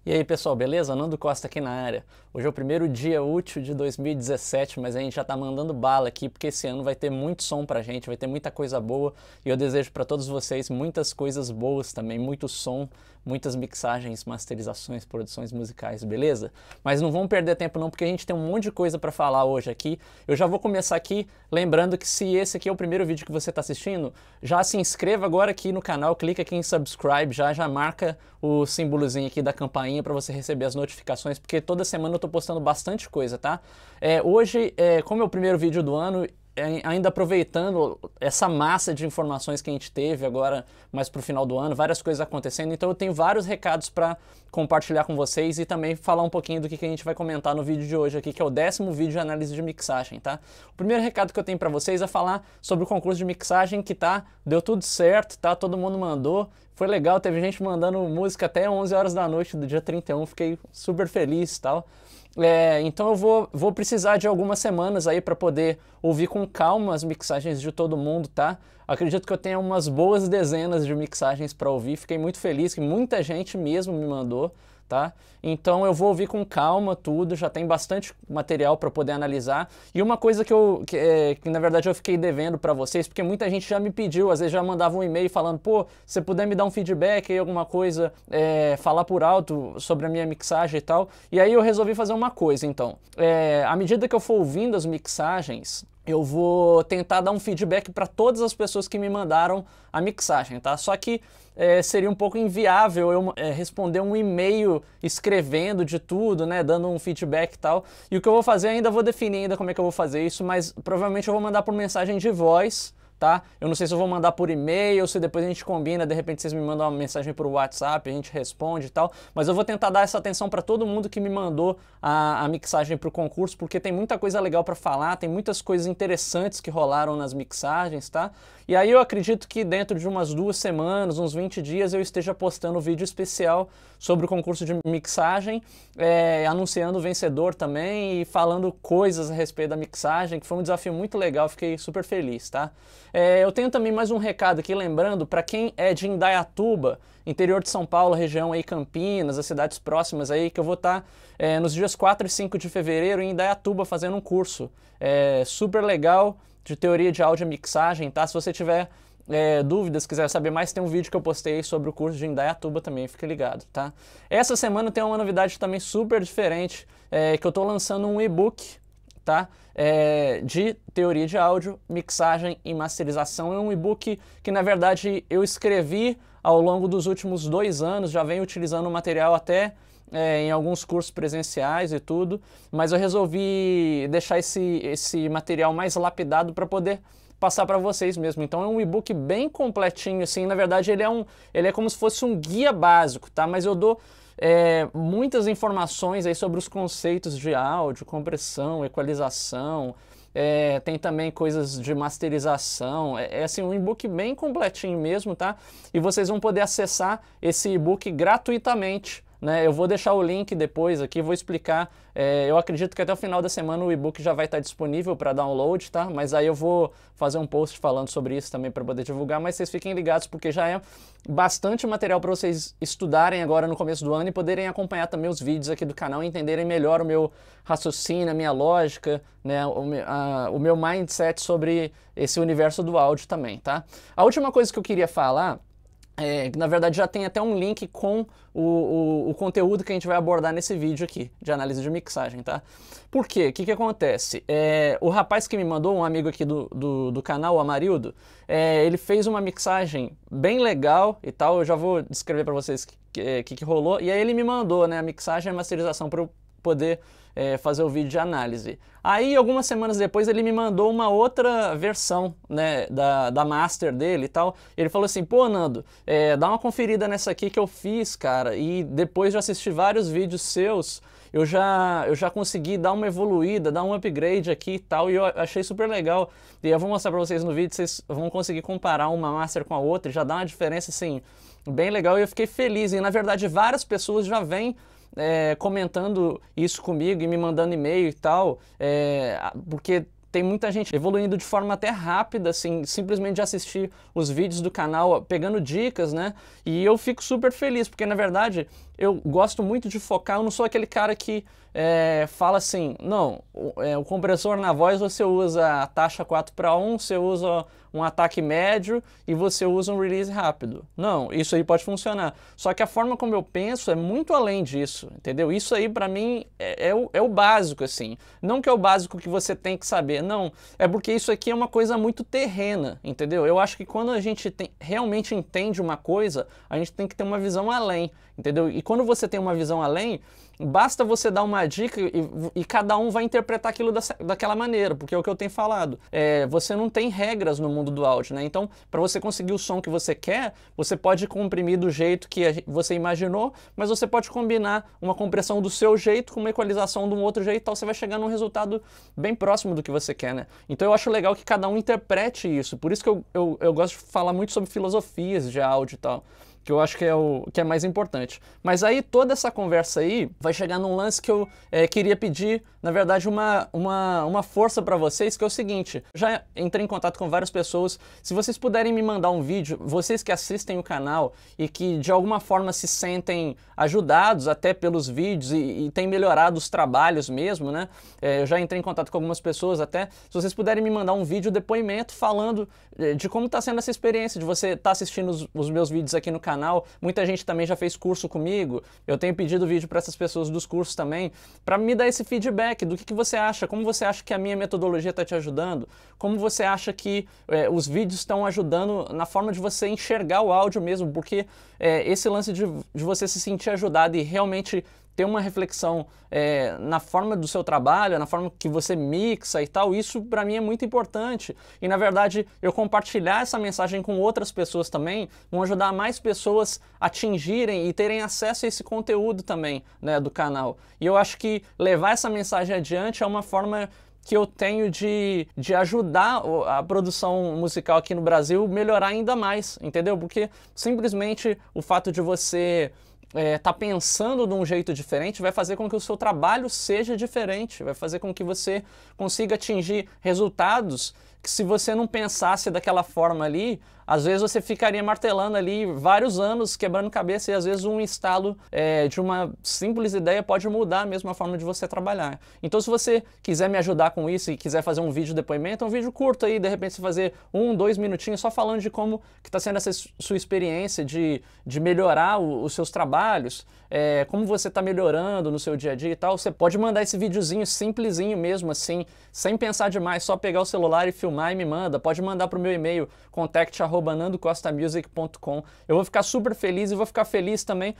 E aí pessoal, beleza? Nando Costa aqui na área. Hoje é o primeiro dia útil de 2017, mas a gente já tá mandando bala aqui porque esse ano vai ter muito som pra gente, vai ter muita coisa boa e eu desejo pra todos vocês muitas coisas boas também, muito som, muitas mixagens, masterizações, produções musicais, beleza? Mas não vamos perder tempo não porque a gente tem um monte de coisa pra falar hoje aqui. Eu já vou começar aqui lembrando que se esse aqui é o primeiro vídeo que você tá assistindo, já se inscreva agora aqui no canal, clica aqui em subscribe, já marca o símbolozinho aqui da campainha para você receber as notificações, porque toda semana eu tô postando bastante coisa, tá? Hoje, como é o primeiro vídeo do ano, ainda aproveitando essa massa de informações que a gente teve agora mais pro final do ano, várias coisas acontecendo, então eu tenho vários recados para compartilhar com vocês e também falar um pouquinho do que a gente vai comentar no vídeo de hoje aqui, que é o 10º vídeo de análise de mixagem, tá? O primeiro recado que eu tenho para vocês é falar sobre o concurso de mixagem que deu tudo certo, tá? Todo mundo mandou, foi legal, teve gente mandando música até 11 horas da noite do dia 31, fiquei super feliz e tal. Então eu vou precisar de algumas semanas aí para poder ouvir com calma as mixagens de todo mundo, tá? Acredito que eu tenha umas boas dezenas de mixagens para ouvir, fiquei muito feliz que muita gente mesmo me mandou, tá? Então eu vou ouvir com calma tudo, já tem bastante material para poder analisar. E uma coisa que na verdade eu fiquei devendo para vocês, porque muita gente já me pediu, às vezes já mandava um e-mail falando, pô, se puder me dar um feedback aí, alguma coisa, falar por alto sobre a minha mixagem e tal. E aí eu resolvi fazer uma coisa, então. À medida que eu for ouvindo as mixagens, eu vou tentar dar um feedback para todas as pessoas que me mandaram a mixagem, tá? Só que seria um pouco inviável eu responder um e-mail escrevendo de tudo, né? Dando um feedback e tal. E o que eu vou fazer, ainda vou definir ainda como é que eu vou fazer isso, mas provavelmente eu vou mandar por mensagem de voz, tá? Eu não sei se eu vou mandar por e-mail, se depois a gente combina, de repente vocês me mandam uma mensagem por WhatsApp, a gente responde e tal, mas eu vou tentar dar essa atenção para todo mundo que me mandou a mixagem para o concurso, porque tem muita coisa legal para falar, tem muitas coisas interessantes que rolaram nas mixagens, tá? E aí eu acredito que dentro de umas 2 semanas, uns 20 dias, eu esteja postando um vídeo especial sobre o concurso de mixagem, anunciando o vencedor também e falando coisas a respeito da mixagem, que foi um desafio muito legal, fiquei super feliz, tá? Eu tenho também mais um recado aqui, lembrando, para quem é de Indaiatuba, interior de São Paulo, região aí Campinas, as cidades próximas aí, que eu vou estar nos dias 4 e 5 de fevereiro em Indaiatuba fazendo um curso super legal de teoria de áudio e mixagem, tá? Se você tiver dúvidas, quiser saber mais, tem um vídeo que eu postei sobre o curso de Indaiatuba também, fique ligado, tá? Essa semana tem uma novidade também super diferente, que eu tô lançando um e-book, tá? De teoria de áudio, mixagem e masterização. É um e-book que, na verdade, eu escrevi ao longo dos últimos 2 anos, já venho utilizando o material até em alguns cursos presenciais e tudo, mas eu resolvi deixar esse material mais lapidado para poder passar para vocês mesmo. Então é um e-book bem completinho, assim, na verdade ele é como se fosse um guia básico, tá? Mas eu dou muitas informações aí sobre os conceitos de áudio, compressão, equalização, tem também coisas de masterização, assim, um e-book bem completinho mesmo, tá? E vocês vão poder acessar esse e-book gratuitamente, né? Eu vou deixar o link depois aqui, vou explicar. Eu acredito que até o final da semana o e-book já vai estar disponível para download, tá? Mas aí eu vou fazer um post falando sobre isso também para poder divulgar, mas vocês fiquem ligados porque já é bastante material para vocês estudarem agora no começo do ano e poderem acompanhar também os vídeos aqui do canal e entenderem melhor o meu raciocínio, a minha lógica, né? O meu mindset sobre esse universo do áudio também, tá? A última coisa que eu queria falar na verdade já tem até um link com o conteúdo que a gente vai abordar nesse vídeo aqui, de análise de mixagem, tá? Por quê? O que acontece? O rapaz que me mandou, um amigo aqui do canal, o Amarildo, ele fez uma mixagem bem legal e tal, eu já vou descrever para vocês o que rolou, e aí ele me mandou, né, a mixagem e a masterização para eu poder fazer o vídeo de análise. Aí, algumas semanas depois, ele me mandou uma outra versão, né, da master dele e tal. Ele falou assim, pô, Nando, dá uma conferida nessa aqui que eu fiz, cara, e depois de assistir vários vídeos seus, eu já consegui dar uma evoluída, dar um upgrade aqui e tal, e eu achei super legal. E eu vou mostrar pra vocês no vídeo, vocês vão conseguir comparar uma master com a outra, e já dá uma diferença, assim, bem legal, e eu fiquei feliz. E, na verdade, várias pessoas já vêm comentando isso comigo e me mandando e-mail e tal, porque tem muita gente evoluindo de forma até rápida, assim, simplesmente de assistir os vídeos do canal, pegando dicas, né? E eu fico super feliz, porque na verdade eu gosto muito de focar, eu não sou aquele cara que fala assim, não, o compressor na voz você usa a taxa 4:1, você usa um ataque médio e você usa um release rápido. Não, isso aí pode funcionar. Só que a forma como eu penso é muito além disso, entendeu? Isso aí pra mim é o básico, assim. Não que é o básico que você tem que saber, não. É porque isso aqui é uma coisa muito terrena, entendeu? Eu acho que quando a gente realmente entende uma coisa, a gente tem que ter uma visão além, entendeu? E quando você tem uma visão além, basta você dar uma dica e cada um vai interpretar aquilo daquela maneira, porque é o que eu tenho falado. Você não tem regras no mundo do áudio, né? Então, para você conseguir o som que você quer, você pode comprimir do jeito que você imaginou, mas você pode combinar uma compressão do seu jeito com uma equalização de um outro jeito, então você vai chegar num resultado bem próximo do que você quer, né? Então eu acho legal que cada um interprete isso, por isso que eu gosto de falar muito sobre filosofias de áudio e tal, que eu acho que é o que é mais importante. Mas aí toda essa conversa aí vai chegar num lance que eu queria pedir, na verdade, uma força para vocês, que é o seguinte, já entrei em contato com várias pessoas, se vocês puderem me mandar um vídeo, vocês que assistem o canal e que de alguma forma se sentem ajudados até pelos vídeos e têm melhorado os trabalhos mesmo, né? Eu já entrei em contato com algumas pessoas até, se vocês puderem me mandar um vídeo, depoimento falando de como está sendo essa experiência, de você estar assistindo os meus vídeos aqui no canal. Muita gente também já fez curso comigo, eu tenho pedido vídeo para essas pessoas dos cursos também, para me dar esse feedback do que você acha, como você acha que a minha metodologia está te ajudando, como você acha que os vídeos estão ajudando na forma de você enxergar o áudio mesmo, porque esse lance de você se sentir ajudado e realmente ter uma reflexão na forma do seu trabalho, na forma que você mixa e tal, isso para mim é muito importante. E na verdade, eu compartilhar essa mensagem com outras pessoas também, vão ajudar mais pessoas a atingirem e terem acesso a esse conteúdo também, né, do canal. E eu acho que levar essa mensagem adiante é uma forma que eu tenho de ajudar a produção musical aqui no Brasil melhorar ainda mais, entendeu? Porque simplesmente o fato de você tá pensando de um jeito diferente vai fazer com que o seu trabalho seja diferente, vai fazer com que você consiga atingir resultados que, se você não pensasse daquela forma ali, às vezes você ficaria martelando ali vários anos, quebrando cabeça, e às vezes um estalo de uma simples ideia pode mudar mesmo a forma de você trabalhar. Então, se você quiser me ajudar com isso e quiser fazer um vídeo depoimento, um vídeo curto aí, de repente você fazer 1, 2 minutinhos só falando de como que está sendo essa sua experiência de melhorar os seus trabalhos, como você está melhorando no seu dia a dia e tal, você pode mandar esse videozinho simplesinho mesmo, assim, sem pensar demais, só pegar o celular e filmar e me manda. Pode mandar para o meu e-mail, contact@nandocostamusic.com. Eu vou ficar super feliz e vou ficar feliz também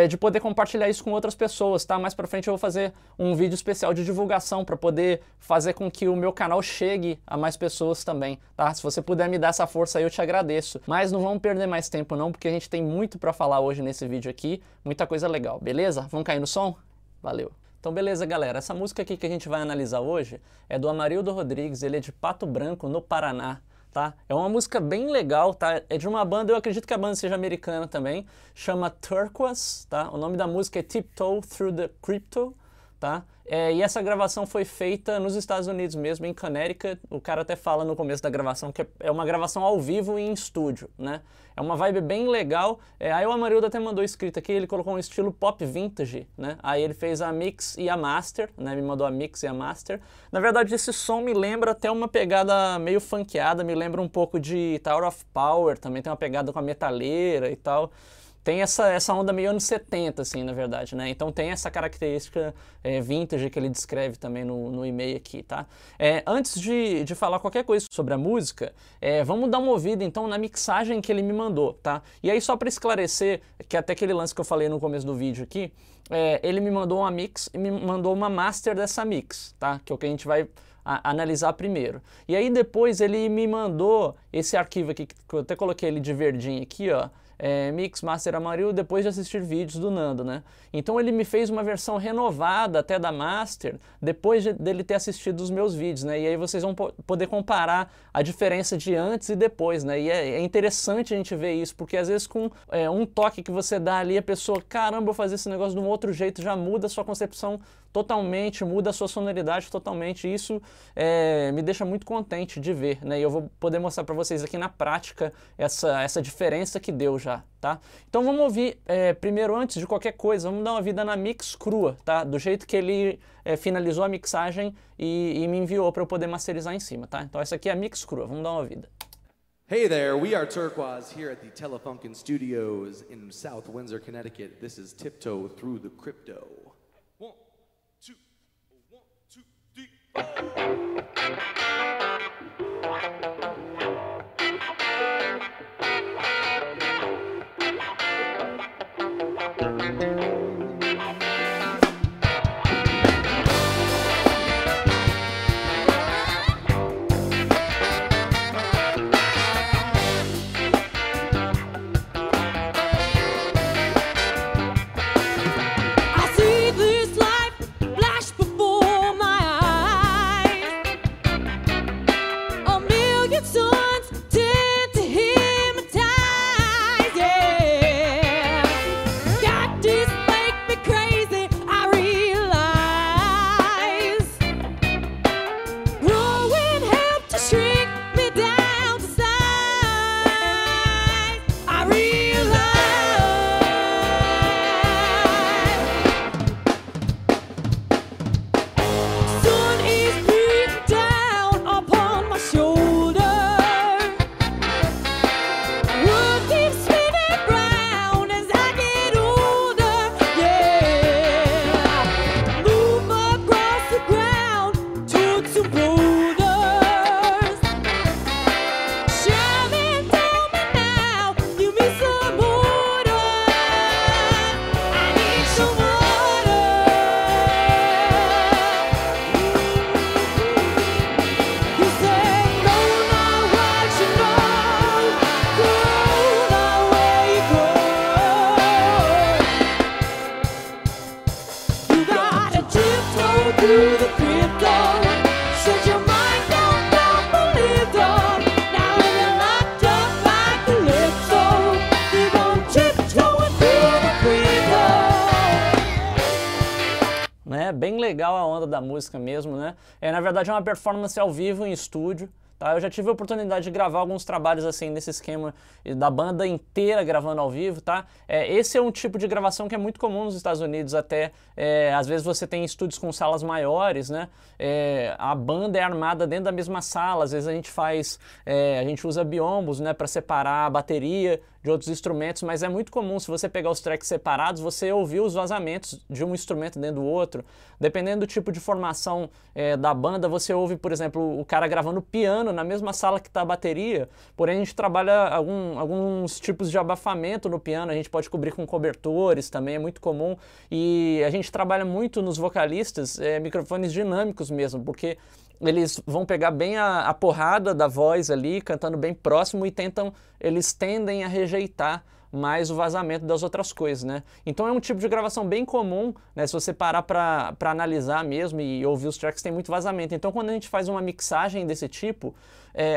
de poder compartilhar isso com outras pessoas, tá? Mais pra frente eu vou fazer um vídeo especial de divulgação para poder fazer com que o meu canal chegue a mais pessoas também, tá? Se você puder me dar essa força aí, eu te agradeço. Mas não vamos perder mais tempo não, porque a gente tem muito para falar hoje nesse vídeo aqui, muita coisa legal, beleza? Vamos cair no som? Valeu! Então beleza, galera, essa música aqui que a gente vai analisar hoje é do Amarildo Rodrigues, ele é de Pato Branco, no Paraná, tá? É uma música bem legal, tá? É de uma banda, eu acredito que a banda seja americana também, chama Turquoise, tá? O nome da música é Tiptoe Through the Crypto, tá? E essa gravação foi feita nos Estados Unidos mesmo, em Connecticut. O cara até fala no começo da gravação que é uma gravação ao vivo e em estúdio, né? É uma vibe bem legal. Aí o Amarildo até mandou escrito aqui, ele colocou um estilo pop vintage, né? Aí ele fez a mix e a master, né? Me mandou a mix e a master. Na verdade, esse som me lembra até uma pegada meio funkeada, me lembra um pouco de Tower of Power, também tem uma pegada com a metaleira e tal. Tem essa onda meio anos 70, assim, na verdade, né? Então tem essa característica vintage que ele descreve também no e-mail aqui, tá? Antes de falar qualquer coisa sobre a música, vamos dar uma ouvida, então, na mixagem que ele me mandou, tá? E aí, só para esclarecer, que até aquele lance que eu falei no começo do vídeo aqui, ele me mandou uma mix e me mandou uma master dessa mix, tá? Que é o que a gente vai analisar primeiro. E aí, depois, ele me mandou esse arquivo aqui, que eu até coloquei ele de verdinho aqui, ó, Mix Master Amarildo, depois de assistir vídeos do Nando, né? Então ele me fez uma versão renovada até da Master, depois dele ter assistido os meus vídeos, né? E aí vocês vão poder comparar a diferença de antes e depois, né? E é interessante a gente ver isso, porque às vezes com um toque que você dá ali, a pessoa, caramba, vou fazer esse negócio de um outro jeito, já muda a sua concepção totalmente, muda a sua sonoridade totalmente. E isso me deixa muito contente de ver, né? E eu vou poder mostrar para vocês aqui na prática essa diferença que deu já, tá? Então vamos ouvir, primeiro, antes de qualquer coisa, vamos dar uma vida na mix crua, tá? Do jeito que ele finalizou a mixagem e me enviou para eu poder masterizar em cima, tá? Então essa aqui é a mix crua, vamos dar uma vida. Hey there, we are Turquoise here at the Telefunken Studios in South Windsor, Connecticut. This is Tiptoe Through the Crypto. 1, 2, 1, 2, 3, 'Né? Bem legal a onda da música mesmo, né? Na verdade é uma performance ao vivo em estúdio, tá? Eu já tive a oportunidade de gravar alguns trabalhos assim nesse esquema da banda inteira gravando ao vivo, tá? Esse é um tipo de gravação que é muito comum nos Estados Unidos até. Às vezes você tem estúdios com salas maiores, né? A banda é armada dentro da mesma sala, às vezes a gente usa biombos, né, para separar a bateria de outros instrumentos, mas é muito comum, se você pegar os tracks separados, você ouvir os vazamentos de um instrumento dentro do outro. Dependendo do tipo de formação da banda, você ouve, por exemplo, o cara gravando piano na mesma sala que está a bateria, porém a gente trabalha alguns tipos de abafamento no piano, a gente pode cobrir com cobertores, também é muito comum, e a gente trabalha muito nos vocalistas, microfones dinâmicos mesmo, porque eles vão pegar bem a porrada da voz ali, cantando bem próximo, e eles tendem a rejeitar mais o vazamento das outras coisas, né? Então é um tipo de gravação bem comum, né? Se você parar para analisar mesmo e ouvir os tracks, tem muito vazamento. Então quando a gente faz uma mixagem desse tipo,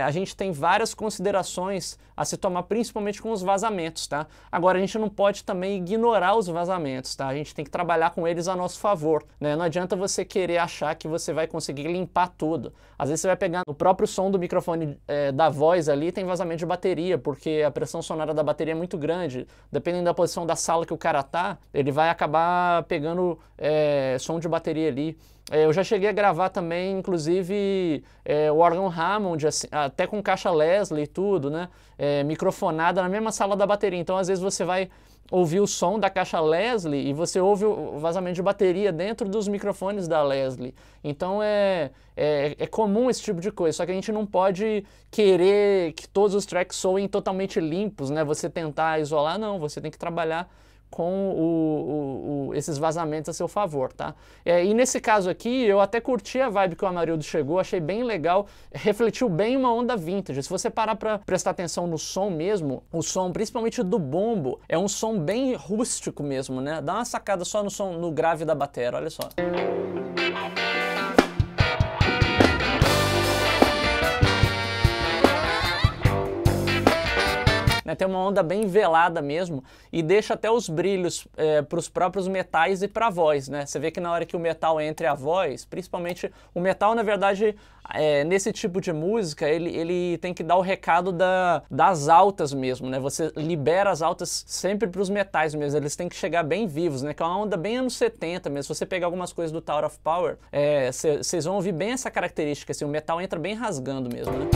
a gente tem várias considerações a se tomar, principalmente com os vazamentos, tá? Agora a gente não pode também ignorar os vazamentos, tá? A gente tem que trabalhar com eles a nosso favor, né? Não adianta você querer achar que você vai conseguir limpar tudo. Às vezes você vai pegar no próprio som do microfone da voz ali, tem vazamento de bateria, porque a pressão sonora da bateria é muito grande. Dependendo da posição da sala que o cara tá, ele vai acabar pegando som de bateria ali. Eu já cheguei a gravar também, inclusive, o órgão Hammond, assim, até com caixa Leslie e tudo, né? Microfonada na mesma sala da bateria. Então, às vezes, você vai ouvir o som da caixa Leslie e você ouve o vazamento de bateria dentro dos microfones da Leslie. Então, é comum esse tipo de coisa. Só que a gente não pode querer que todos os tracks soem totalmente limpos, né? Você tentar isolar, não. Você tem que trabalhar com esses vazamentos a seu favor, tá? E nesse caso aqui, eu até curti a vibe que o Amarildo chegou, achei bem legal, refletiu bem uma onda vintage. Se você parar pra prestar atenção no som mesmo, o som, principalmente do bombo, é um som bem rústico mesmo, né? Dá uma sacada só no som, no grave da bateria, olha só. né? Tem uma onda bem velada mesmo e deixa até os brilhos para os próprios metais e para a voz, né? Você vê que na hora que o metal entra a voz, principalmente o metal, na verdade, nesse tipo de música, ele tem que dar o recado das altas mesmo, né? Você libera as altas sempre para os metais mesmo, eles têm que chegar bem vivos, né? Que é uma onda bem anos 70 mesmo. Se você pegar algumas coisas do Tower of Power, vocês vão ouvir bem essa característica, assim, o metal entra bem rasgando mesmo, né?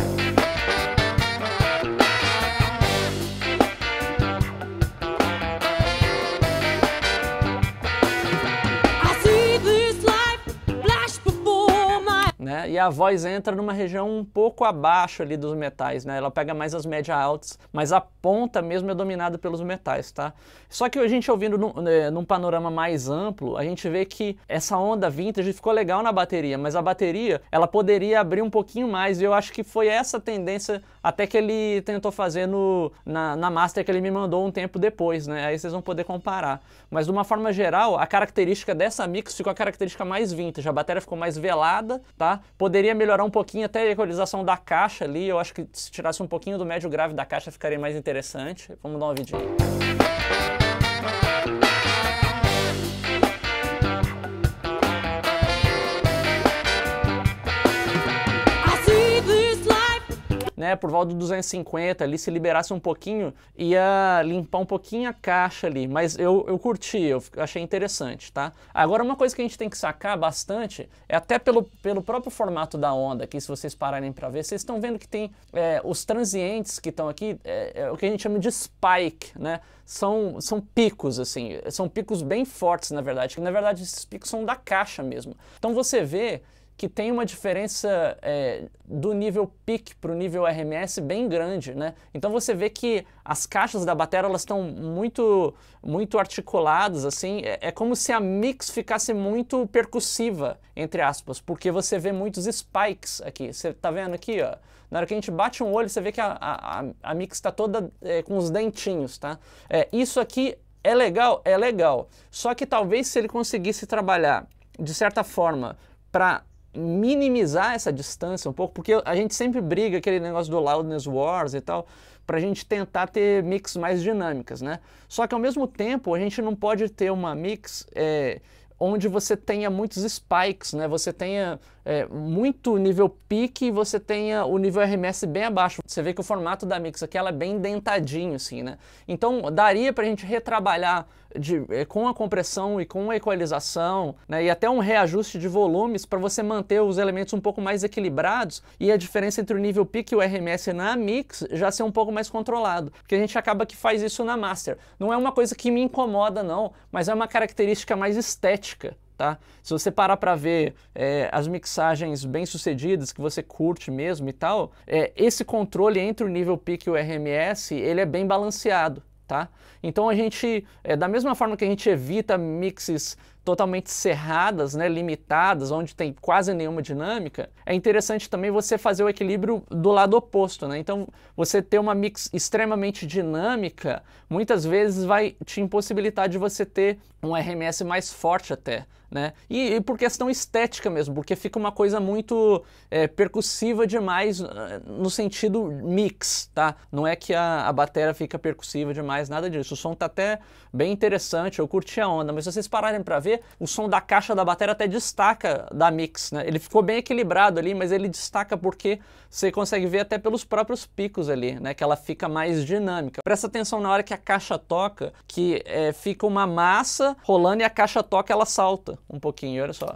Né? E a voz entra numa região um pouco abaixo ali dos metais, né? Ela pega mais as médias altas, mas a ponta mesmo é dominada pelos metais, tá? Só que a gente ouvindo num panorama mais amplo, a gente vê que essa onda vintage ficou legal na bateria, mas a bateria, ela poderia abrir um pouquinho mais, e eu acho que foi essa tendência até que ele tentou fazer na master que ele me mandou um tempo depois, né? Aí vocês vão poder comparar. Mas de uma forma geral, a característica dessa mix ficou a característica mais vintage, a bateria ficou mais velada, tá? Poderia melhorar um pouquinho até a equalização da caixa ali, eu acho que se tirasse um pouquinho do médio grave da caixa ficaria mais interessante. Vamos dar uma vidinha. Né, por volta do 250 ali, se liberasse um pouquinho, ia limpar um pouquinho a caixa ali, mas eu curti, eu achei interessante, tá? Agora uma coisa que a gente tem que sacar bastante, é até pelo próprio formato da onda aqui, se vocês pararem para ver, vocês estão vendo que tem os transientes que estão aqui, o que a gente chama de spike, né? São picos, assim, são picos bem fortes, na verdade, que na verdade esses picos são da caixa mesmo. Então você vê que tem uma diferença do nível peak para o nível RMS bem grande, né? Então você vê que as caixas da bateria elas estão muito articuladas, assim, é como se a mix ficasse muito percussiva, entre aspas, porque você vê muitos spikes aqui. Você tá vendo aqui, ó? Na hora que a gente bate um olho, você vê que a mix está toda com os dentinhos, tá? Isso aqui é legal? É legal. Só que talvez se ele conseguisse trabalhar de certa forma para minimizar essa distância um pouco, porque a gente sempre briga aquele negócio do Loudness Wars e tal, para a gente tentar ter mix mais dinâmicas, né? Só que ao mesmo tempo a gente não pode ter uma mix onde você tenha muitos spikes, né? Você tenha muito nível peak e você tenha o nível RMS bem abaixo. Você vê que o formato da mix aqui ela é bem dentadinho, assim, né? Então daria para a gente retrabalhar com a compressão e com a equalização, né? E até um reajuste de volumes para você manter os elementos um pouco mais equilibrados e a diferença entre o nível peak e o RMS na mix já ser um pouco mais controlado. Porque a gente acaba que faz isso na master. Não é uma coisa que me incomoda não, mas é uma característica mais estética. Tá? Se você parar para ver as mixagens bem-sucedidas que você curte mesmo e tal, esse controle entre o nível peak e o RMS, ele é bem balanceado, tá? Então a gente, da mesma forma que a gente evita mixes totalmente cerradas, né, limitadas, onde tem quase nenhuma dinâmica, é interessante também você fazer o equilíbrio do lado oposto, né? Então, você ter uma mix extremamente dinâmica, muitas vezes vai te impossibilitar de você ter um RMS mais forte até, né? E por questão estética mesmo, porque fica uma coisa muito percussiva demais no sentido mix, tá? Não é que a bateria fica percussiva demais, nada disso. O som tá até bem interessante, eu curti a onda, mas se vocês pararem para ver, o som da caixa da bateria até destaca da mix, né? Ele ficou bem equilibrado ali, mas ele destaca porque você consegue ver até pelos próprios picos ali, né? Que ela fica mais dinâmica. Presta atenção na hora que a caixa toca, que fica uma massa rolando e a caixa toca, ela salta um pouquinho, olha só.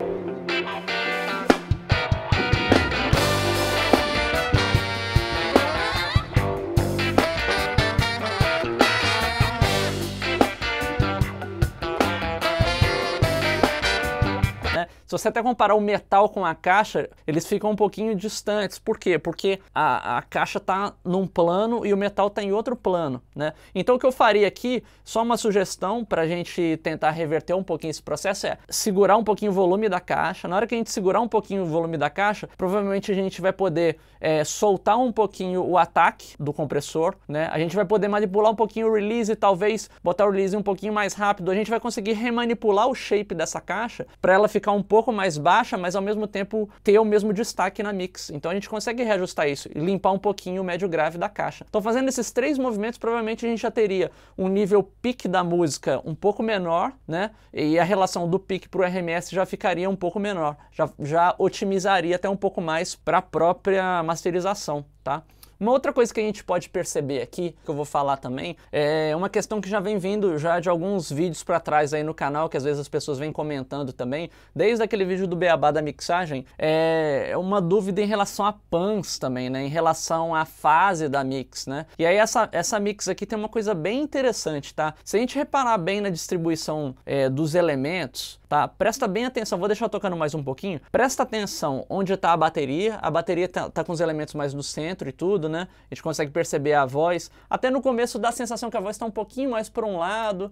Se você até comparar o metal com a caixa, eles ficam um pouquinho distantes. Por quê? Porque a caixa está num plano e o metal está em outro plano, né? Então o que eu faria aqui, só uma sugestão para a gente tentar reverter um pouquinho esse processo é segurar um pouquinho o volume da caixa. Na hora que a gente segurar um pouquinho o volume da caixa, provavelmente a gente vai poder soltar um pouquinho o ataque do compressor, né? A gente vai poder manipular um pouquinho o release, talvez botar o release um pouquinho mais rápido. A gente vai conseguir remanipular o shape dessa caixa para ela ficar um pouco pouco mais baixa, mas ao mesmo tempo ter o mesmo destaque na mix. Então a gente consegue reajustar isso e limpar um pouquinho o médio grave da caixa. Então fazendo esses 3 movimentos, provavelmente a gente já teria um nível pique da música um pouco menor, né? E a relação do pique para o RMS já ficaria um pouco menor, já otimizaria até um pouco mais para a própria masterização, tá? Uma outra coisa que a gente pode perceber aqui, que eu vou falar também, é uma questão que já vem vindo já de alguns vídeos para trás aí no canal, que às vezes as pessoas vêm comentando também, desde aquele vídeo do Beabá da mixagem, é uma dúvida em relação a pans também, né, em relação à fase da mix, né, e aí essa mix aqui tem uma coisa bem interessante, tá, se a gente reparar bem na distribuição dos elementos, tá, presta bem atenção, vou deixar tocando mais um pouquinho, presta atenção onde está a bateria tá com os elementos mais no centro e tudo, né? A gente consegue perceber a voz, até no começo dá a sensação que a voz está um pouquinho mais para um lado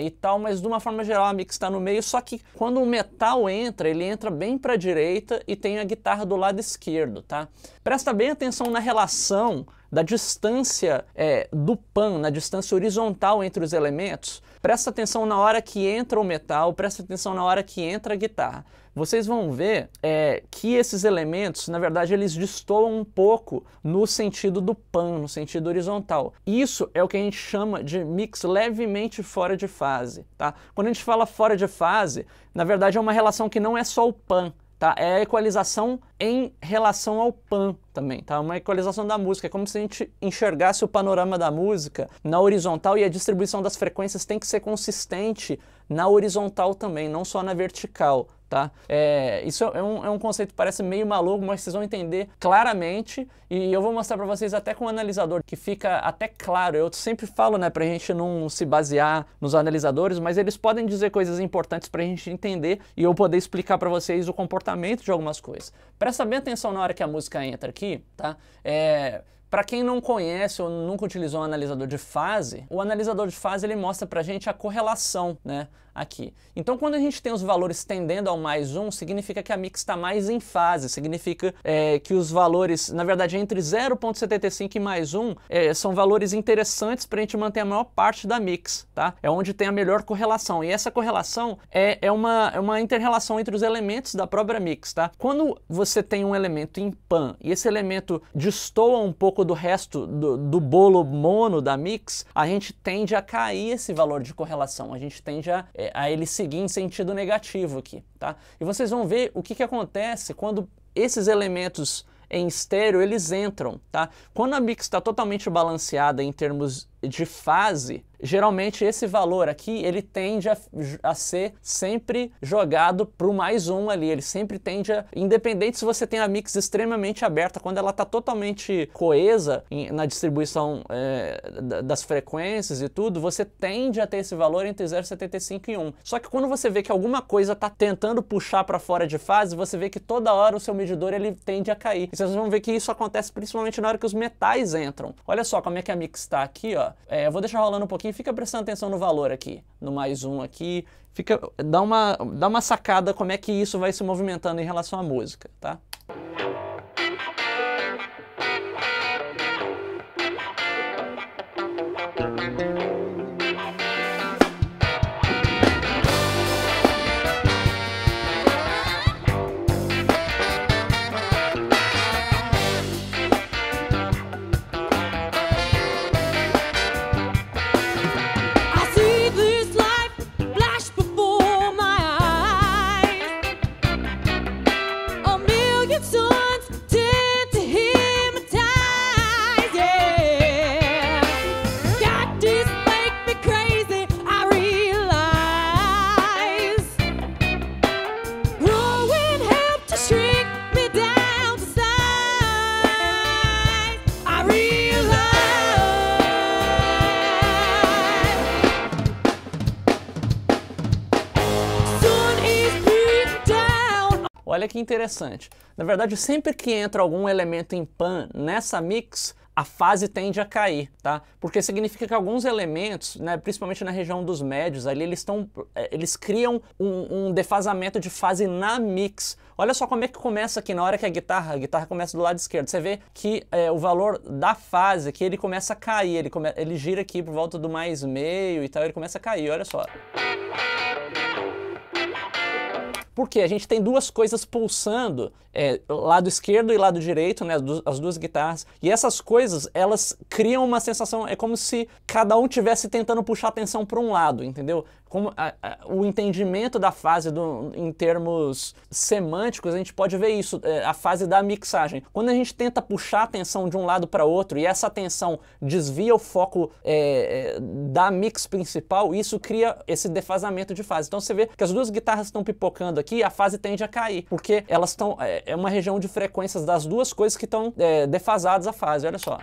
e tal, mas de uma forma geral a mix está no meio, só que quando o metal entra, ele entra bem para a direita e tem a guitarra do lado esquerdo, tá? Presta bem atenção na relação da distância do pan, na distância horizontal entre os elementos. Presta atenção na hora que entra o metal, presta atenção na hora que entra a guitarra. Vocês vão ver que esses elementos, na verdade, eles destoam um pouco no sentido do pan, no sentido horizontal. Isso é o que a gente chama de mix levemente fora de fase, tá? Quando a gente fala fora de fase, na verdade é uma relação que não é só o pan, tá? É a equalização em relação ao pan também, tá? Uma equalização da música, é como se a gente enxergasse o panorama da música na horizontal e a distribuição das frequências tem que ser consistente na horizontal também, não só na vertical, tá? Isso é um conceito que parece meio maluco, mas vocês vão entender claramente e eu vou mostrar para vocês até com o analisador, que fica até claro. Eu sempre falo, né, pra gente não se basear nos analisadores, mas eles podem dizer coisas importantes pra gente entender e eu poder explicar para vocês o comportamento de algumas coisas. Presta bem atenção na hora que a música entra aqui, tá? Para quem não conhece ou nunca utilizou um analisador de fase, o analisador de fase ele mostra pra gente a correlação, né, aqui. Então quando a gente tem os valores tendendo ao +1, significa que a mix está mais em fase, significa que os valores, na verdade entre 0,75 e +1, são valores interessantes para a gente manter a maior parte da mix, tá? É onde tem a melhor correlação, e essa correlação é uma inter-relação entre os elementos da própria mix, tá? Quando você tem um elemento em pan e esse elemento destoa um pouco do resto do bolo mono da mix, a gente tende a cair esse valor de correlação, a gente tende a ele seguir em sentido negativo aqui, tá? E vocês vão ver o que acontece quando esses elementos em estéreo eles entram, tá? Quando a mix está totalmente balanceada em termos de fase, geralmente esse valor aqui ele tende a ser sempre jogado para o +1 ali, ele sempre tende a, independente se você tem a mix extremamente aberta, quando ela está totalmente coesa na distribuição das frequências e tudo, você tende a ter esse valor entre 0,75 e 1. Só que quando você vê que alguma coisa está tentando puxar para fora de fase, você vê que toda hora o seu medidor ele tende a cair. E vocês vão ver que isso acontece principalmente na hora que os metais entram. Olha só como é que a mix está aqui, ó. Eu vou deixar rolando um pouquinho, fica prestando atenção no valor aqui, no +1 aqui, dá uma sacada como é que isso vai se movimentando em relação à música, tá? Olha que interessante. Na verdade, sempre que entra algum elemento em pan nessa mix, a fase tende a cair, tá? Porque significa que alguns elementos, né, principalmente na região dos médios, ali eles criam um defasamento de fase na mix. Olha só como é que começa aqui na hora que a guitarra começa do lado esquerdo. Você vê que o valor da fase aqui, ele começa a cair, ele gira aqui por volta do +meio e tal, ele começa a cair, olha só. Porque a gente tem duas coisas pulsando, lado esquerdo e lado direito, né, as duas guitarras, e essas coisas, elas criam uma sensação, é como se cada um estivesse tentando puxar a atenção para um lado, entendeu? Como o entendimento da fase em termos semânticos, a gente pode ver isso, a fase da mixagem. Quando a gente tenta puxar a atenção de um lado para outro e essa atenção desvia o foco da mix principal, isso cria esse defasamento de fase. Então você vê que as duas guitarras estão pipocando aqui, a fase tende a cair, porque elas estão, é uma região de frequências das duas coisas que estão defasadas a fase, olha só.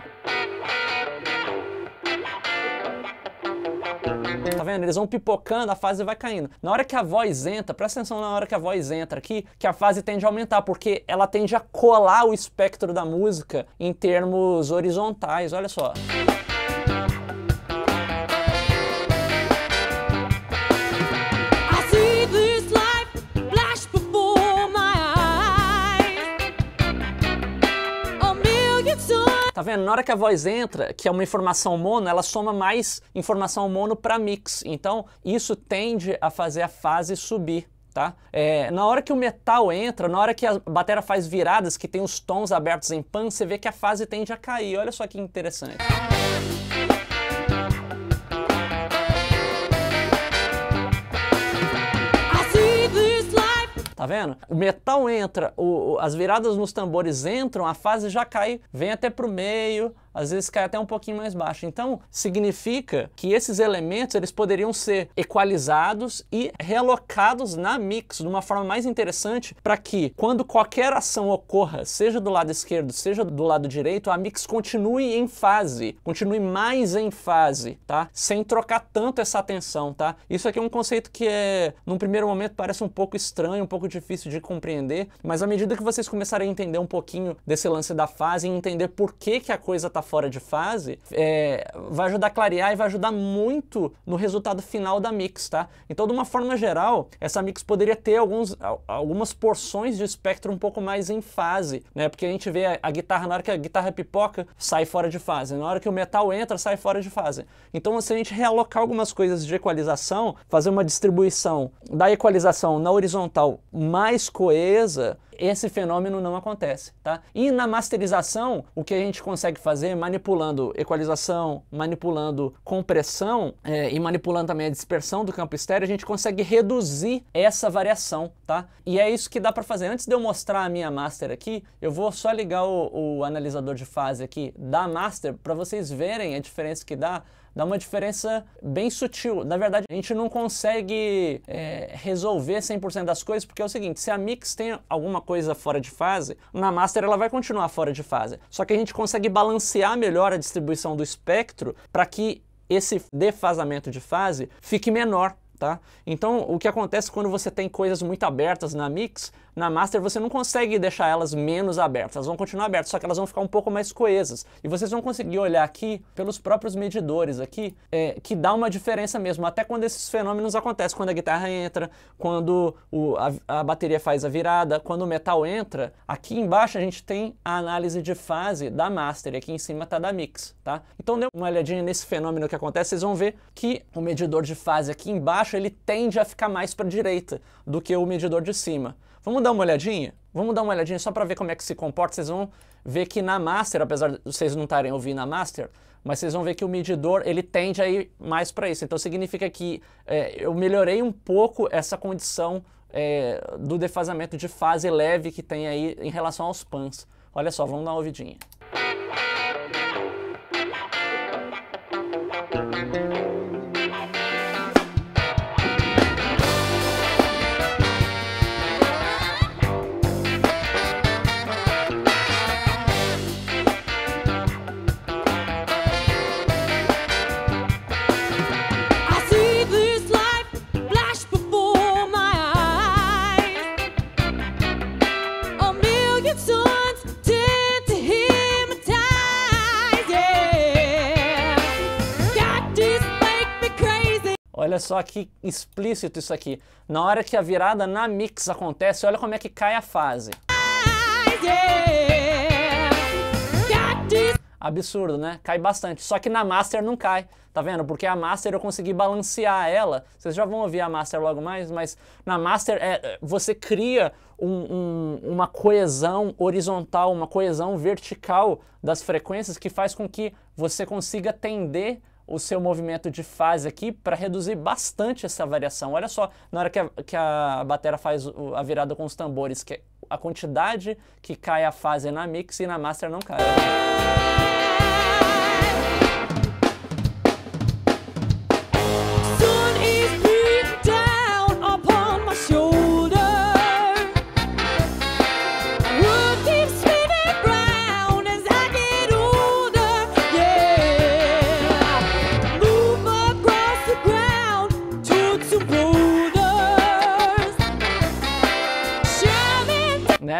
Tá vendo? Eles vão pipocando, a fase vai caindo. Na hora que a voz entra, presta atenção na hora que a voz entra aqui, que a fase tende a aumentar, porque ela tende a colar o espectro da música em termos horizontais, olha só. Tá vendo? Na hora que a voz entra, que é uma informação mono, ela soma mais informação mono para mix. Então, isso tende a fazer a fase subir, tá? Na hora que o metal entra, na hora que a bateria faz viradas, que tem os tons abertos em pan, você vê que a fase tende a cair. Olha só que interessante. Tá vendo? O metal entra, as viradas nos tambores entram, a fase já cai, vem até pro meio, às vezes cai até um pouquinho mais baixo. Então, significa que esses elementos eles poderiam ser equalizados e realocados na mix de uma forma mais interessante para que, quando qualquer ação ocorra, seja do lado esquerdo, seja do lado direito, a mix continue em fase, continue mais em fase, tá? Sem trocar tanto essa atenção, tá? Isso aqui é um conceito que num primeiro momento parece um pouco estranho, um pouco difícil de compreender, mas à medida que vocês começarem a entender um pouquinho desse lance da fase e entender por que a coisa tá fora de fase, vai ajudar a clarear e vai ajudar muito no resultado final da mix, tá? Então, de uma forma geral, essa mix poderia ter algumas porções de espectro um pouco mais em fase, né? Porque a gente vê a guitarra, na hora que a guitarra pipoca, sai fora de fase. Na hora que o metal entra, sai fora de fase. Então, se a gente realocar algumas coisas de equalização, fazer uma distribuição da equalização na horizontal mais coesa, esse fenômeno não acontece, tá? E na masterização, o que a gente consegue fazer, manipulando equalização, manipulando compressão e manipulando também a dispersão do campo estéreo, a gente consegue reduzir essa variação, tá? E é isso que dá para fazer. Antes de eu mostrar a minha master aqui, eu vou só ligar o analisador de fase aqui da master para vocês verem a diferença que dá uma diferença bem sutil. Na verdade, a gente não consegue resolver 100% das coisas, porque é o seguinte, se a mix tem alguma coisa fora de fase, na master ela vai continuar fora de fase. Só que a gente consegue balancear melhor a distribuição do espectro para que esse defasamento de fase fique menor, tá? Então, o que acontece quando você tem coisas muito abertas na mix, na master você não consegue deixar elas menos abertas, elas vão continuar abertas, só que elas vão ficar um pouco mais coesas. E vocês vão conseguir olhar aqui, pelos próprios medidores aqui, que dá uma diferença mesmo, até quando esses fenômenos acontecem, quando a guitarra entra, quando a bateria faz a virada, quando o metal entra. Aqui embaixo a gente tem a análise de fase da master, e aqui em cima está da mix, tá? Então dê uma olhadinha nesse fenômeno que acontece, vocês vão ver que o medidor de fase aqui embaixo, ele tende a ficar mais para a direita do que o medidor de cima. Vamos dar uma olhadinha? Vamos dar uma olhadinha só para ver como é que se comporta. Vocês vão ver que na master, apesar de vocês não estarem ouvindo a master, mas vocês vão ver que o medidor ele tende a ir mais para isso. Então significa que eu melhorei um pouco essa condição do defasamento de fase leve que tem aí em relação aos pans. Olha só, vamos dar uma ouvidinha. Olha só que explícito isso aqui. Na hora que a virada na mix acontece, olha como é que cai a fase. absurdo, né? Cai bastante. Só que na Master não cai, tá vendo? Porque a Master eu consegui balancear ela. Vocês já vão ouvir a Master logo mais, mas na Master você cria uma coesão horizontal, uma coesão vertical das frequências que faz com que você consiga atender o seu movimento de fase aqui para reduzir bastante essa variação. Olha só, na hora que a bateria faz a virada com os tambores, que a quantidade que cai a fase na mix e na master não cai.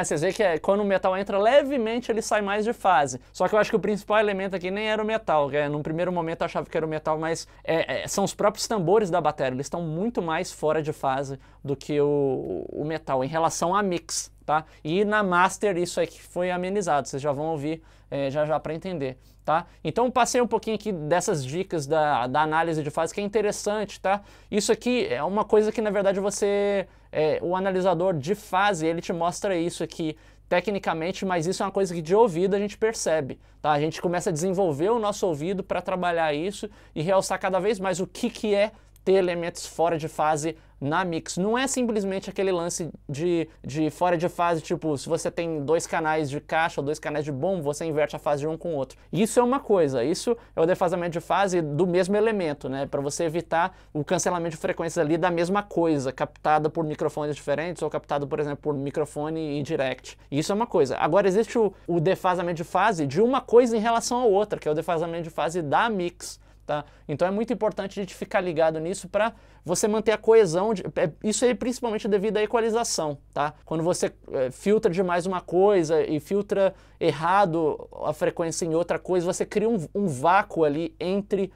Vocês veem que quando o metal entra levemente ele sai mais de fase. Só que eu acho que o principal elemento aqui nem era o metal. Num primeiro momento eu achava que era o metal, mas são os próprios tambores da bateria. Eles estão muito mais fora de fase do que o metal em relação a mix, tá? E na master isso aqui foi amenizado. Vocês já vão ouvir já para entender. Tá? Então passei um pouquinho aqui dessas dicas da análise de fase que é interessante, tá? Isso aqui é uma coisa que na verdade o analisador de fase ele te mostra isso aqui tecnicamente, mas isso é uma coisa que de ouvido a gente percebe, tá? A gente começa a desenvolver o nosso ouvido para trabalhar isso e realçar cada vez mais o que é ter elementos fora de fase na mix. Não é simplesmente aquele lance de fora de fase, tipo, se você tem 2 canais de caixa ou 2 canais de bombo, você inverte a fase de um com o outro. Isso é uma coisa, isso é o defasamento de fase do mesmo elemento, né? Para você evitar o cancelamento de frequências ali da mesma coisa, captada por microfones diferentes ou captado, por exemplo, por microfone e direct. Isso é uma coisa. Agora existe o defasamento de fase de uma coisa em relação à outra, que é o defasamento de fase da mix. Tá? Então é muito importante a gente ficar ligado nisso para você manter a coesão, isso aí principalmente devido à equalização, tá? Quando você filtra demais uma coisa e filtra errado a frequência em outra coisa, você cria um vácuo ali entre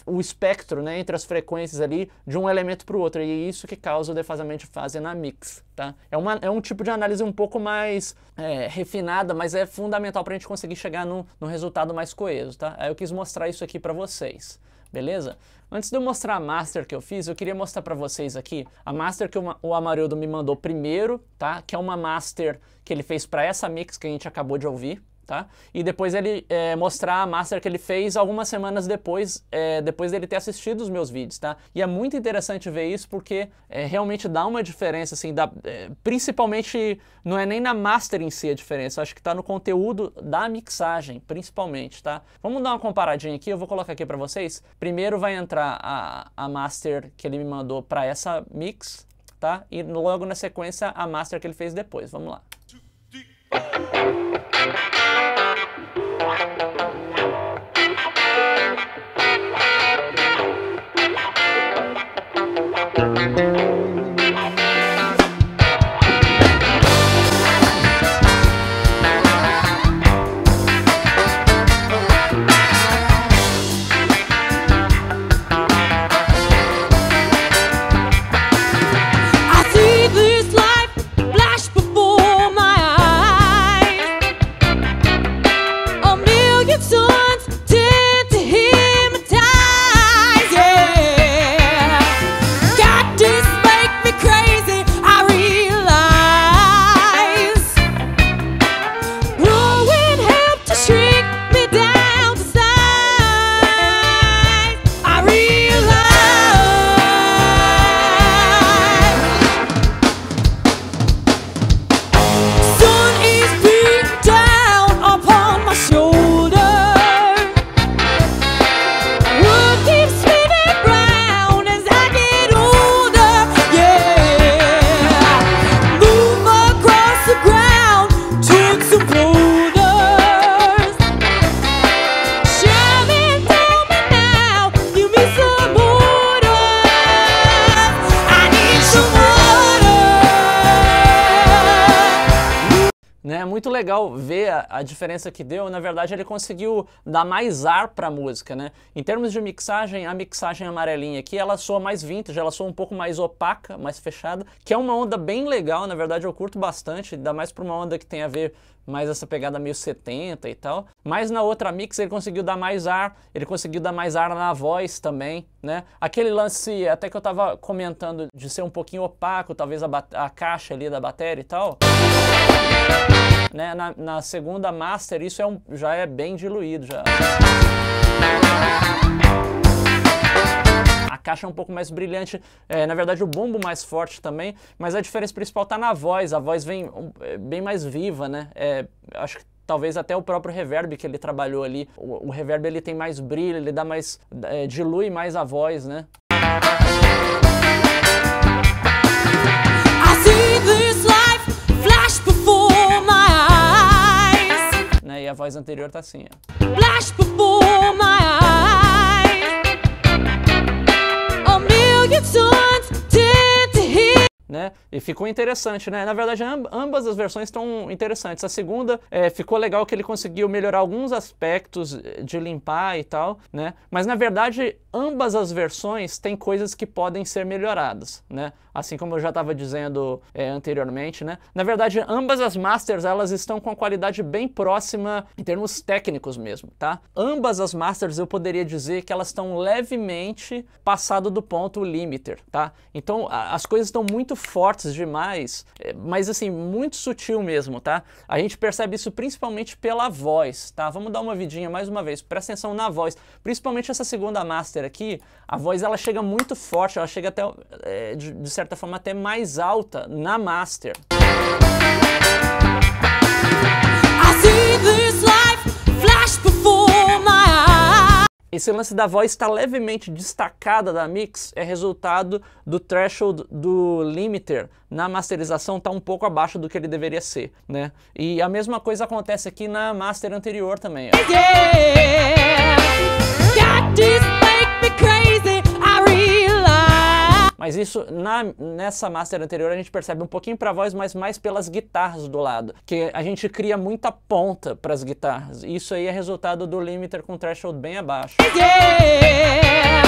o espectro, né, entre as frequências ali de um elemento para o outro, e é isso que causa o defasamento de fase na mix, tá? É um tipo de análise um pouco mais refinada, mas é fundamental para a gente conseguir chegar no resultado mais coeso, tá? Aí eu quis mostrar isso aqui para vocês. Beleza? Antes de eu mostrar a master que eu fiz, eu queria mostrar para vocês aqui a master que o Amarildo me mandou primeiro, tá? Que é uma master que ele fez para essa mix que a gente acabou de ouvir, tá? E depois ele mostrar a master que ele fez algumas semanas depois, depois dele ter assistido os meus vídeos, tá? E é muito interessante ver isso porque realmente dá uma diferença, assim, principalmente, não é nem na master em si a diferença, acho que tá no conteúdo da mixagem, principalmente, tá? Vamos dar uma comparadinha aqui, eu vou colocar aqui para vocês. Primeiro vai entrar a master que ele me mandou para essa mix, tá? E logo na sequência a master que ele fez depois, vamos lá. A million muito legal ver a diferença que deu. Na verdade, ele conseguiu dar mais ar para a música, né? Em termos de mixagem, a mixagem amarelinha aqui, ela soa mais vintage, ela soa um pouco mais opaca, mais fechada, que é uma onda bem legal. Na verdade, eu curto bastante, ainda mais para uma onda que tem a ver mais essa pegada meio 70 e tal. Mas na outra mix ele conseguiu dar mais ar, ele conseguiu dar mais ar na voz também, né? Aquele lance até que eu tava comentando de ser um pouquinho opaco, talvez a caixa ali da bateria e tal, né? Na segunda master isso já é bem diluído já. A caixa é um pouco mais brilhante, na verdade o bumbo mais forte também, mas a diferença principal tá na voz, a voz vem bem mais viva, né? Acho que talvez até o próprio reverb que ele trabalhou ali, o reverb ele tem mais brilho, ele dá mais, dilui mais a voz, né? I see this life flash before my eyes. Né? E a voz anterior tá assim, ó. Flash before my eyes. Né? E ficou interessante, né? Na verdade, ambas as versões estão interessantes. A segunda ficou legal que ele conseguiu melhorar alguns aspectos de limpar e tal, né? Mas na verdade, ambas as versões têm coisas que podem ser melhoradas, né? Assim como eu já estava dizendo anteriormente, né? Na verdade, ambas as masters, elas estão com a qualidade bem próxima em termos técnicos mesmo, tá? Ambas as masters eu poderia dizer que elas estão levemente passado do ponto limiter, tá? Então, as coisas estão muito fortes demais, mas assim, muito sutil mesmo, tá? A gente percebe isso principalmente pela voz, tá? Vamos dar uma vidinha mais uma vez, presta atenção na voz, principalmente essa segunda master aqui, a voz ela chega muito forte, ela chega até, de certa forma, até mais alta na master. I see this life flash before my eyes. Esse lance da voz está levemente destacada da mix, é resultado do threshold do limiter na masterização tá um pouco abaixo do que ele deveria ser, né? E a mesma coisa acontece aqui na master anterior também, ó. Yeah. Mas isso, nessa master anterior, a gente percebe um pouquinho para a voz, mas mais pelas guitarras do lado. Que a gente cria muita ponta para as guitarras. Isso aí é resultado do limiter com threshold bem abaixo. Yeah!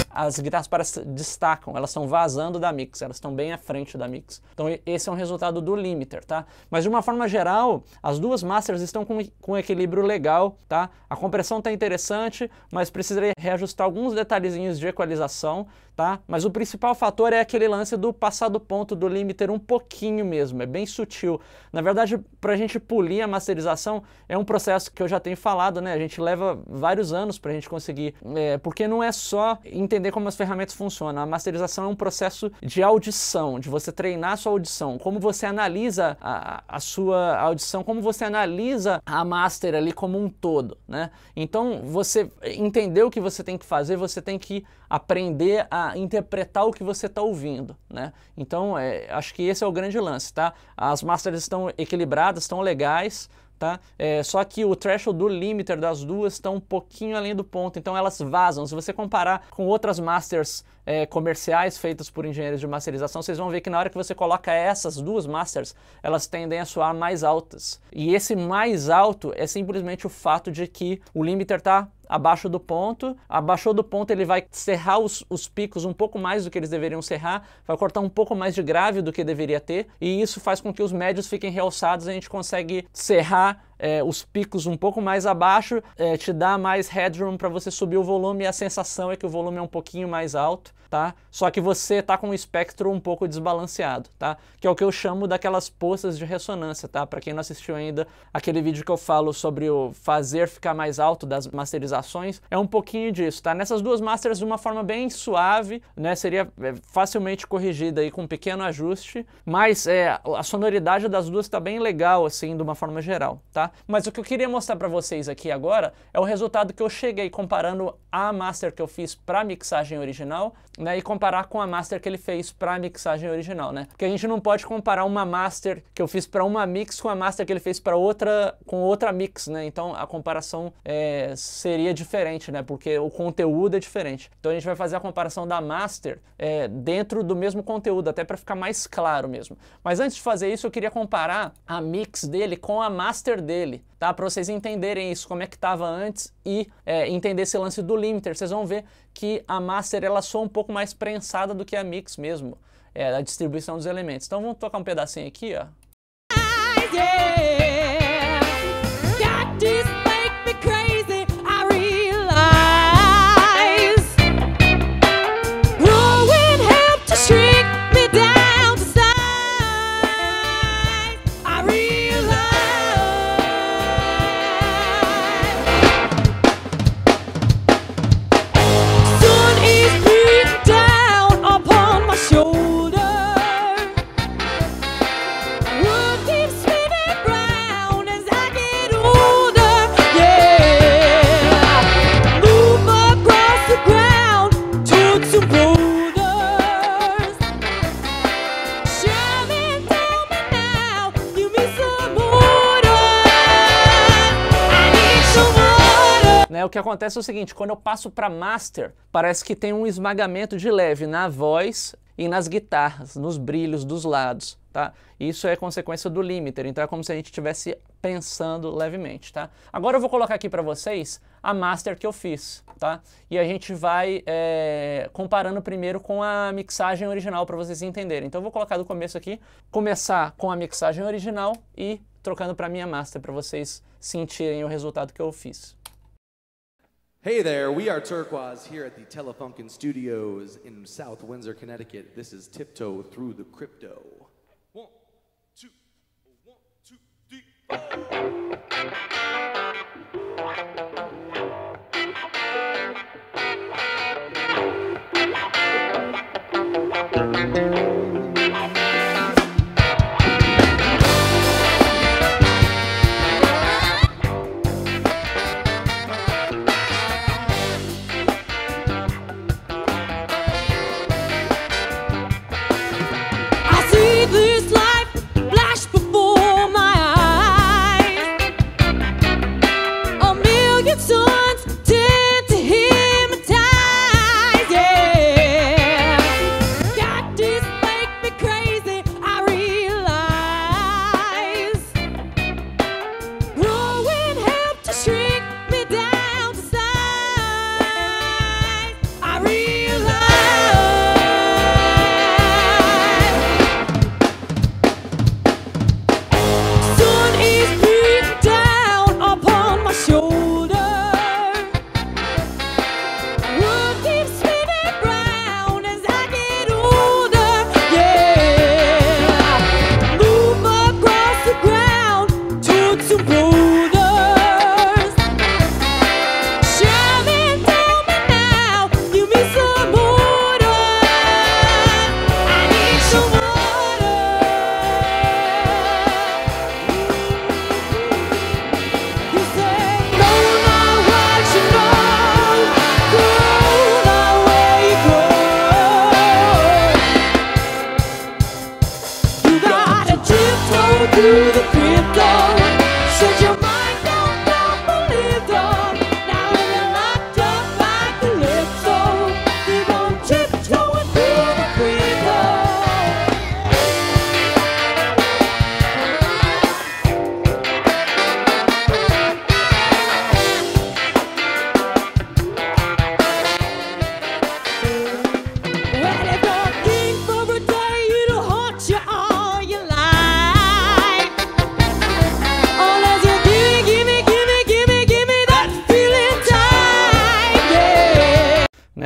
As guitarras destacam, elas estão vazando da mix, elas estão bem à frente da mix. Então esse é um resultado do limiter, tá? Mas de uma forma geral, as duas masters estão com um equilíbrio legal, tá? A compressão tá interessante, mas precisaria reajustar alguns detalhezinhos de equalização, tá? Mas o principal fator é aquele lance do passar do ponto do limiter um pouquinho mesmo, é bem sutil. Na verdade, pra gente polir a masterização, é um processo que eu já tenho falado, né? A gente leva vários anos pra gente conseguir, porque não é só entender como as ferramentas funcionam. A masterização é um processo de audição, de você treinar a sua audição, como você analisa a sua audição, como você analisa a master ali como um todo, né? Então, você entender o que você tem que fazer, você tem que aprender a interpretar o que você está ouvindo, né? Então, acho que esse é o grande lance, tá? As masters estão equilibradas, estão legais, tá? Só que o threshold do limiter das duas está um pouquinho além do ponto, então elas vazam. Se você comparar com outras masters comerciais feitas por engenheiros de masterização, vocês vão ver que na hora que você coloca essas duas masters, elas tendem a soar mais altas. E esse mais alto é simplesmente o fato de que o limiter está abaixo do ponto, abaixou do ponto ele vai serrar os picos um pouco mais do que eles deveriam serrar, vai cortar um pouco mais de grave do que deveria ter, e isso faz com que os médios fiquem realçados, a gente consegue serrar os picos um pouco mais abaixo, te dá mais headroom para você subir o volume, e a sensação é que o volume é um pouquinho mais alto, tá? Só que você tá com o espectro um pouco desbalanceado, tá? Que é o que eu chamo daquelas poças de ressonância, tá? Para quem não assistiu ainda aquele vídeo que eu falo sobre o fazer ficar mais alto das masterizações, é um pouquinho disso, tá? Nessas duas masters de uma forma bem suave, né? Seria facilmente corrigida aí com um pequeno ajuste, mas a sonoridade das duas tá bem legal, assim, de uma forma geral, tá? Mas o que eu queria mostrar para vocês aqui agora é o resultado que eu cheguei comparando a master que eu fiz para mixagem original, né, e comparar com a master que ele fez para mixagem original, né? Porque a gente não pode comparar uma master que eu fiz para uma mix com a master que ele fez para outra mix, né? Então a comparação seria diferente, né? Porque o conteúdo é diferente. Então a gente vai fazer a comparação da master dentro do mesmo conteúdo, até para ficar mais claro mesmo. Mas antes de fazer isso, eu queria comparar a mix dele com a master dele, tá? Para vocês entenderem isso, como é que estava antes e entender esse lance do limiter. Vocês vão ver que a master ela soa um pouco mais prensada do que a mix mesmo, a distribuição dos elementos. Então vamos tocar um pedacinho aqui, ó. O que acontece é o seguinte, quando eu passo para master, parece que tem um esmagamento de leve na voz e nas guitarras, nos brilhos dos lados, tá? Isso é consequência do limiter, então é como se a gente estivesse pensando levemente, tá? Agora eu vou colocar aqui para vocês a master que eu fiz, tá? E a gente vai comparando primeiro com a mixagem original para vocês entenderem. Então eu vou colocar do começo aqui, começar com a mixagem original e trocando para minha master para vocês sentirem o resultado que eu fiz. Hey there, we are Turquoise here at the Telefunken Studios in South Windsor, Connecticut. This is Tiptoe Through the Crypto. 1, 2, 1, 2, 3, 4.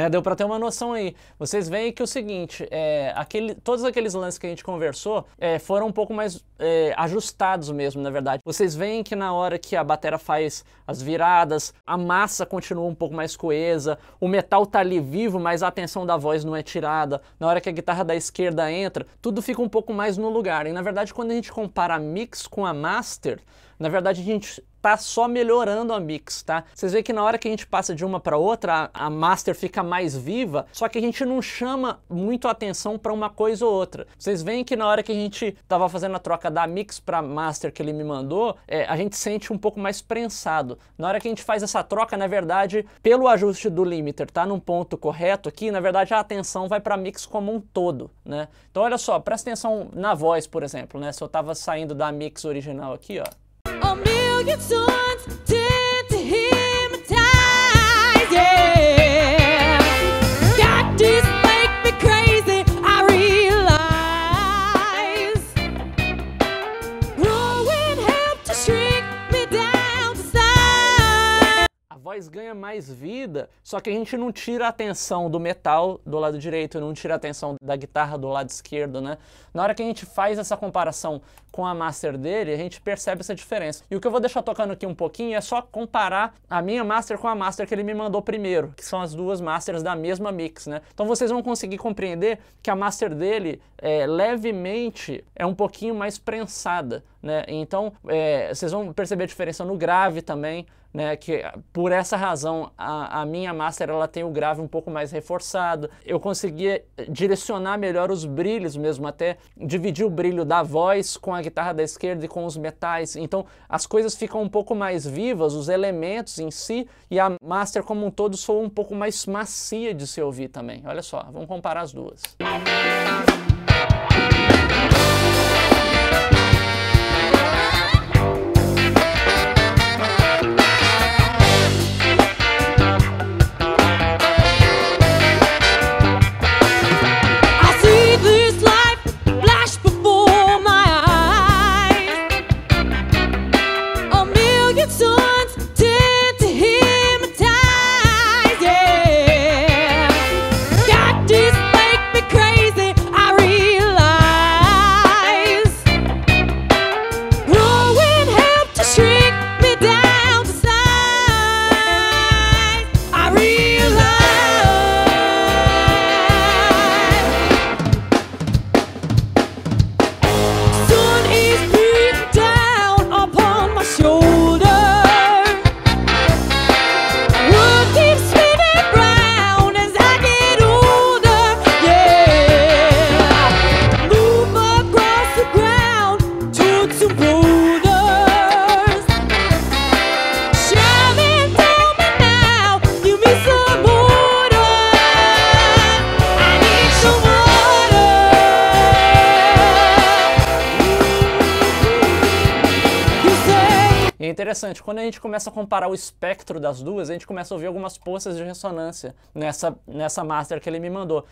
Deu para ter uma noção aí. Vocês veem que o seguinte, todos aqueles lances que a gente conversou foram um pouco mais ajustados mesmo, na verdade. Vocês veem que na hora que a batera faz as viradas, a massa continua um pouco mais coesa, o metal tá ali vivo, mas a atenção da voz não é tirada. Na hora que a guitarra da esquerda entra, tudo fica um pouco mais no lugar. E na verdade, quando a gente compara a mix com a master, Na verdade, a gente tá só melhorando a mix, tá? Vocês veem que na hora que a gente passa de uma para outra, a master fica mais viva, só que a gente não chama muito a atenção para uma coisa ou outra. Vocês veem que na hora que a gente tava fazendo a troca da mix para master que ele me mandou, a gente sente um pouco mais prensado. Na hora que a gente faz essa troca, na verdade, pelo ajuste do limiter, tá num ponto correto aqui, na verdade a atenção vai para a mix como um todo, né? Então olha só, presta atenção na voz, por exemplo, né? Se eu tava saindo da mix original aqui, ó. A million suns tend to hypnotize, yeah. Got this make me crazy, I realize. Growing help to shrink me down to size. A voz ganha mais vida, só que a gente não tira a atenção do metal do lado direito, não tira a atenção da guitarra do lado esquerdo, né? Na hora que a gente faz essa comparação com a master dele, a gente percebe essa diferença. E o que eu vou deixar tocando aqui um pouquinho é só comparar a minha master com a master que ele me mandou primeiro, que são as duas masters da mesma mix, né? Então vocês vão conseguir compreender que a master dele levemente é um pouquinho mais prensada, né? Então vocês vão perceber a diferença no grave também, né, que por essa razão a minha master ela tem o grave um pouco mais reforçado. Eu conseguia direcionar melhor os brilhos mesmo, até dividir o brilho da voz com a guitarra da esquerda e com os metais. Então as coisas ficam um pouco mais vivas, os elementos em si, e a master como um todo soa um pouco mais macia de se ouvir também. Olha só, vamos comparar as duas. É interessante, quando a gente começa a comparar o espectro das duas, a gente começa a ouvir algumas poças de ressonância nessa master que ele me mandou.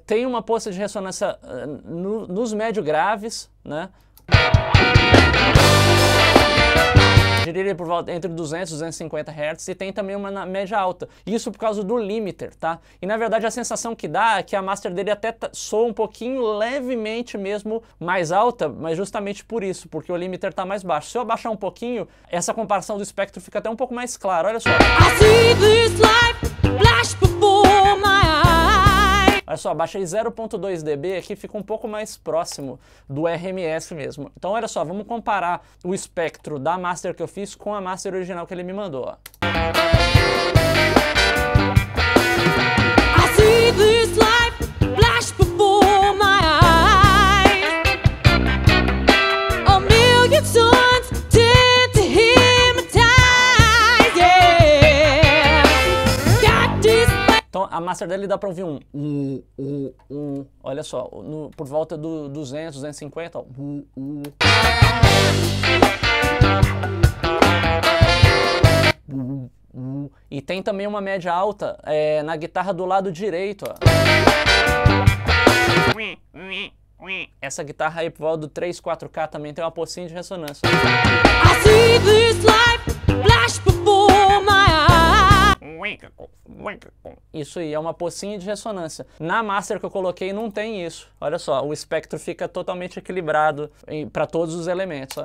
Tem uma poça de ressonância nos médio graves, né? Diria por volta entre 200 e 250 Hz, e tem também uma na média alta. Isso por causa do limiter, tá? E na verdade a sensação que dá é que a master dele até soa um pouquinho levemente mesmo mais alta, mas justamente por isso, porque o limiter tá mais baixo. Se eu abaixar um pouquinho, essa comparação do espectro fica até um pouco mais clara. Olha só. Olha só, baixei 0.2 dB aqui, fica um pouco mais próximo do RMS mesmo. Então olha só, vamos comparar o espectro da master que eu fiz com a master original que ele me mandou, ó. Então a master dele dá pra ouvir olha só, por volta do 200, 250, ó. E tem também uma média alta na guitarra do lado direito, ó. Essa guitarra aí por volta do 3, 4K também tem uma pocinha de ressonância. Isso aí, é uma pocinha de ressonância. Na master que eu coloquei não tem isso. Olha só, o espectro fica totalmente equilibrado para todos os elementos. Ó.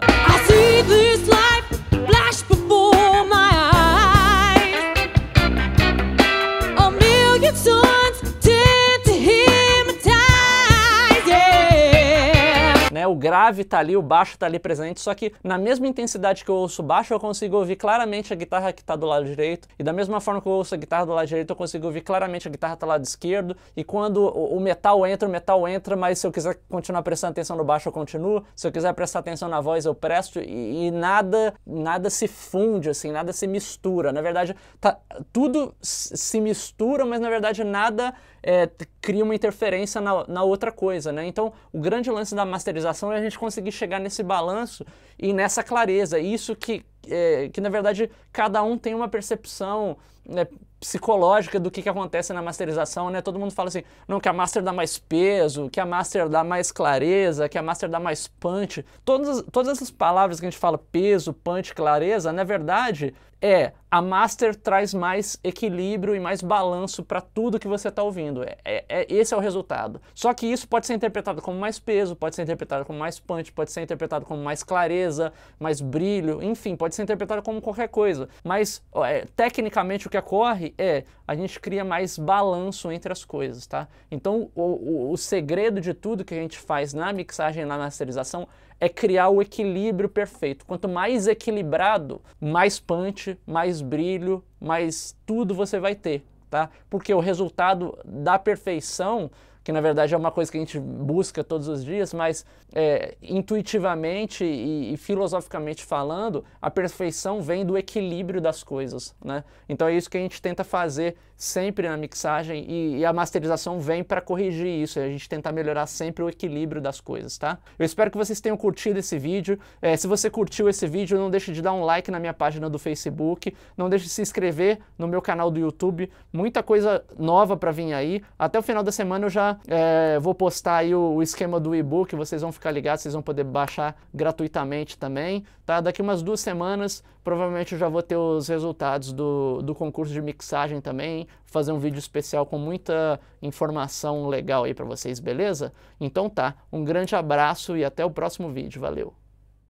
grave tá ali, o baixo tá ali presente, só que na mesma intensidade que eu ouço o baixo, eu consigo ouvir claramente a guitarra que tá do lado direito, e da mesma forma que eu ouço a guitarra do lado direito, eu consigo ouvir claramente a guitarra do lado esquerdo, e quando o metal entra, mas se eu quiser continuar prestando atenção no baixo, eu continuo, se eu quiser prestar atenção na voz, eu presto, e nada se funde, assim, nada se mistura. Na verdade, tudo se mistura, mas na verdade nada cria uma interferência na outra coisa, né? Então, o grande lance da masterização é a gente conseguir chegar nesse balanço e nessa clareza. Isso que na verdade, cada um tem uma percepção, né, psicológica do que acontece na masterização, né? Todo mundo fala assim, não, que a master dá mais peso, que a master dá mais clareza, que a master dá mais punch. Todas essas palavras que a gente fala, peso, punch, clareza, na verdade, a master traz mais equilíbrio e mais balanço para tudo que você está ouvindo. Esse é o resultado. Só que isso pode ser interpretado como mais peso, pode ser interpretado como mais punch, pode ser interpretado como mais clareza, mais brilho, enfim, pode ser interpretado como qualquer coisa. Mas, tecnicamente, o que ocorre a gente cria mais balanço entre as coisas, tá? Então, o segredo de tudo que a gente faz na mixagem e na masterização é criar o equilíbrio perfeito. Quanto mais equilibrado, mais punch, mais brilho, mais tudo você vai ter, tá? Porque o resultado da perfeição, que na verdade é uma coisa que a gente busca todos os dias, mas intuitivamente e filosoficamente falando, a perfeição vem do equilíbrio das coisas, né? Então é isso que a gente tenta fazer sempre na mixagem e a masterização vem para corrigir isso, a gente tentar melhorar sempre o equilíbrio das coisas, tá? Eu espero que vocês tenham curtido esse vídeo. Se você curtiu esse vídeo, não deixe de dar um like na minha página do Facebook, não deixe de se inscrever no meu canal do YouTube, muita coisa nova para vir aí. Até o final da semana eu já vou postar aí o esquema do e-book, vocês vão ficar ligados, vocês vão poder baixar gratuitamente também, tá? Daqui umas 2 semanas, provavelmente eu já vou ter os resultados do concurso de mixagem também, fazer um vídeo especial com muita informação legal aí para vocês, beleza? Então tá, um grande abraço e até o próximo vídeo, valeu!